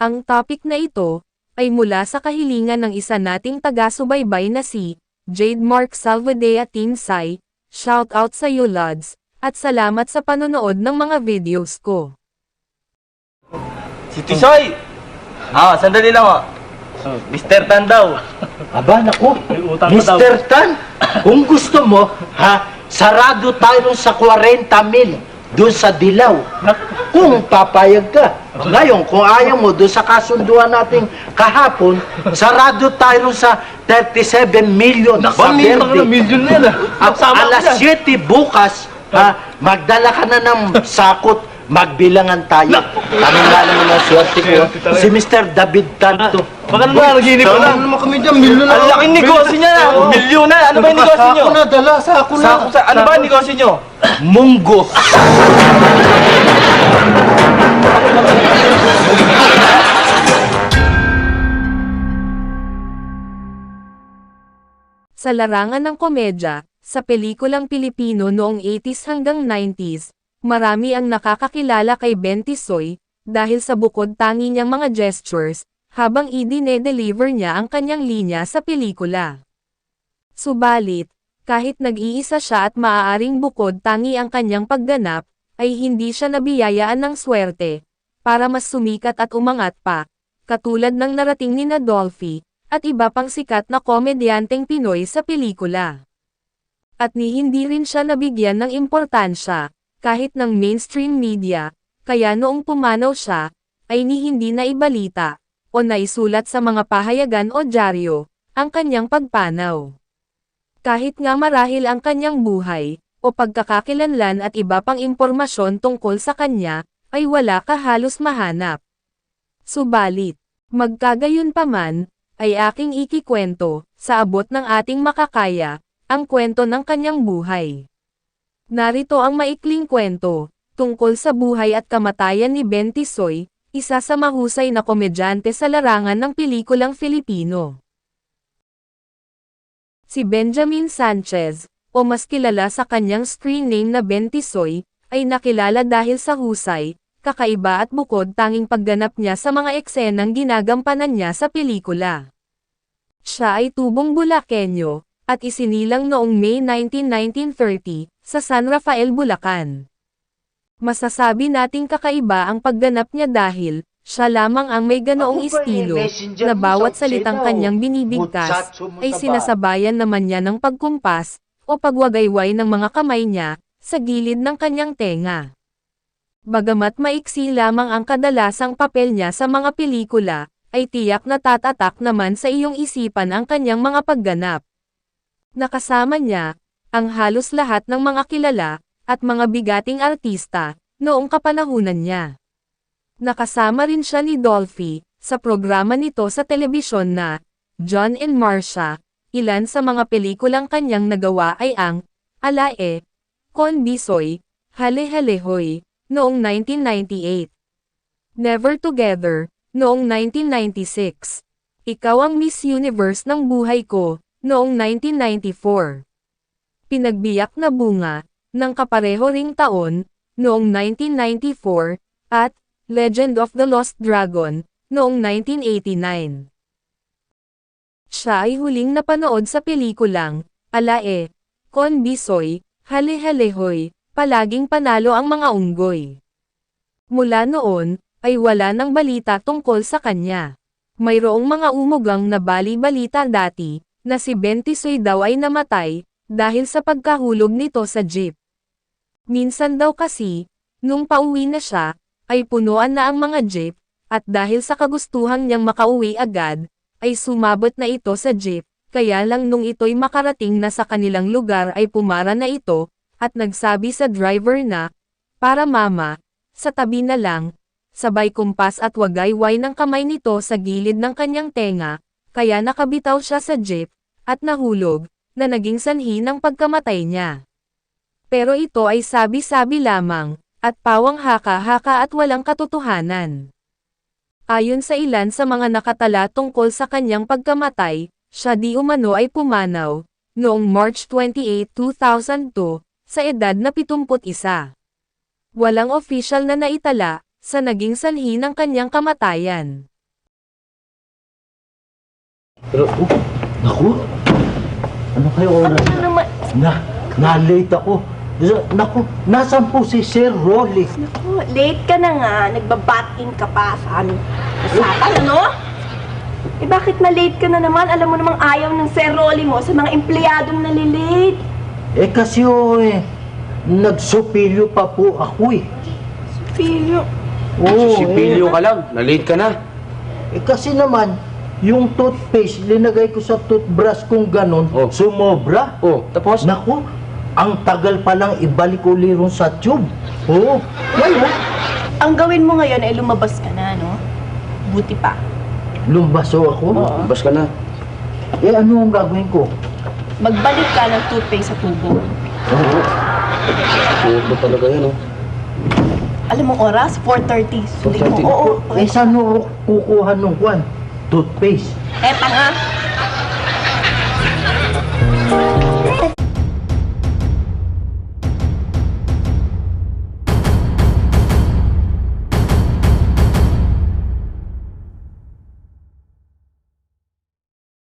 Ang topic na ito ay mula sa kahilingan ng isa nating taga-subaybay na si Jade Mark Salvadea Tinsay. Shout out sa iyo Lods, at salamat sa panonood ng mga videos ko. Si Tisoy! Sandali lang Mr. Tan daw. Aba, naku, Mr. Tan, kung gusto mo, sarado tayo sa 40,000 doon sa Dilaw. Kung papayag ka. Ngayon, kung ayaw mo doon sa kasunduan nating kahapon, sarado tayo sa 37 million sa Verde. At alas 7 bukas, magdala ka na ng sakot. Magbilangan tayo. Kami nga naman ang swerte ko. Si Mr. David Tanto. Baka naman naginip ko lang. Naman kami dyan, milyon na. Ang laking negosyo niya na. Milyon na. Ano ba yung negosyo nyo? Sako na, dala. Sako na. Ano ba yung negosyo nyo? Munggo. Sa larangan ng komedya, sa pelikulang Pilipino noong 80s hanggang 90s, marami ang nakakakilala kay Ben Tisoy, dahil sa bukod tangi niyang mga gestures, habang i-deliver niya ang kanyang linya sa pelikula. Subalit, kahit nag-iisa siya at maaaring bukod tangi ang kanyang pagganap, ay hindi siya nabiyayaan ng swerte, para mas sumikat at umangat pa, katulad ng narating ni Dolphy, at iba pang sikat na komedyanteng Pinoy sa pelikula. At hindi rin siya nabigyan ng importansya, kahit ng mainstream media, kaya noong pumanaw siya, ay hindi na ibalita, o naisulat sa mga pahayagan o dyaryo, ang kanyang pagpanaw. Kahit nga marahil ang kanyang buhay, o pagkakakilanlan at iba pang impormasyon tungkol sa kanya, ay wala ka halos mahanap. Subalit, magkagayon pa man, ay aking ikikwento, sa abot ng ating makakaya, ang kwento ng kanyang buhay. Narito ang maikling kwento, tungkol sa buhay at kamatayan ni Ben Tisoy, isa sa mahusay na komedyante sa larangan ng pelikulang Filipino. Si Benjamin Sanchez, o mas kilala sa kanyang screen name na Ben Tisoy, ay nakilala dahil sa husay, kakaiba at bukod tanging pagganap niya sa mga eksenang ginagampanan niya sa pelikula. Siya ay tubong Bulakenyo, at isinilang noong May 19, 1930, sa San Rafael, Bulacan. Masasabi nating kakaiba ang pagganap niya dahil, siya lamang ang may ganoong estilo, na bawat salitang kanyang binibigkas, ay sinasabayan naman niya ng pagkumpas, o pagwagayway ng mga kamay niya, sa gilid ng kanyang tenga. Bagamat maiksi lamang ang kadalasang papel niya sa mga pelikula, ay tiyak na tatatak naman sa iyong isipan ang kanyang mga pagganap. Nakasama niya, ang halos lahat ng mga kilala, at mga bigating artista, noong kapanahunan niya. Nakasama rin siya ni Dolphy, sa programa nito sa telebisyon na, John and Marcia. Ilan sa mga pelikulang kanyang nagawa ay ang, Alae, Con Bisoy, Hale Hale Hoy, noong 1998. Never Together, noong 1996. Ikaw ang Miss Universe ng buhay ko, noong 1994. Pinagbiyak na bunga, ng kapareho ring taon, noong 1994, at Legend of the Lost Dragon, noong 1989. Siya ay huling napanood sa pelikulang, Alae, Con Bisoy, Hale Hale Hoy, palaging panalo ang mga unggoy. Mula noon, ay wala nang balita tungkol sa kanya. Mayroong mga umugang na bali-balita dati, na si Ben Tisoy daw ay namatay, dahil sa pagkahulog nito sa jeep. Minsan daw kasi, nung pauwi na siya, ay punuan na ang mga jeep, at dahil sa kagustuhan niyang makauwi agad, ay sumabot na ito sa jeep, kaya lang nung ito'y makarating na sa kanilang lugar ay pumara na ito, at nagsabi sa driver na, para mama, sa tabi na lang, sabay kumpas at wagayway ng kamay nito sa gilid ng kanyang tenga, kaya nakabitaw siya sa jeep, at nahulog, na naging sanhi ng pagkamatay niya. Pero ito ay sabi-sabi lamang, at pawang haka-haka at walang katotohanan. Ayon sa ilan sa mga nakatala tungkol sa kanyang pagkamatay, siya di umano ay pumanaw, noong March 28, 2002, sa edad na 71. Walang opisyal na naitala, sa naging sanhi ng kanyang kamatayan. Pero, Naku, ano kayo oras Ano na? naman? Na-late ako. Naku, nasan po si Sir Rolly? Naku, late ka na nga. Nagbabat-in ka pa sa aming usapan, ano? Eh bakit na-late ka na naman? Alam mo namang ayaw ng Sir Rolly mo sa mga empleyadong nalilate. Eh kasi nagsupilyo pa po ako eh. Filyo. Oo, sipilyo ka lang. Na-late ka na. kasi naman, yung toothpaste, linagay ko sa toothbrush kung ganon, Oh. sumobra. Oh, tapos? Naku, ang tagal palang ibalik uli ron sa tube. Oo. Wala. Ang gawin mo ngayon ay lumabas ka na, no? Buti pa. Lumbaso ako. Bas ka na. Eh ano ang gagawin ko? Magbalik ka ng toothpaste sa tubo. Oo. Tuto talaga yan, oh. Alam mo oras? 4:30. Sundin mo. 4:30? Oo. Eh saan mo kukuha nung kwan? Toothpaste. Eta nga.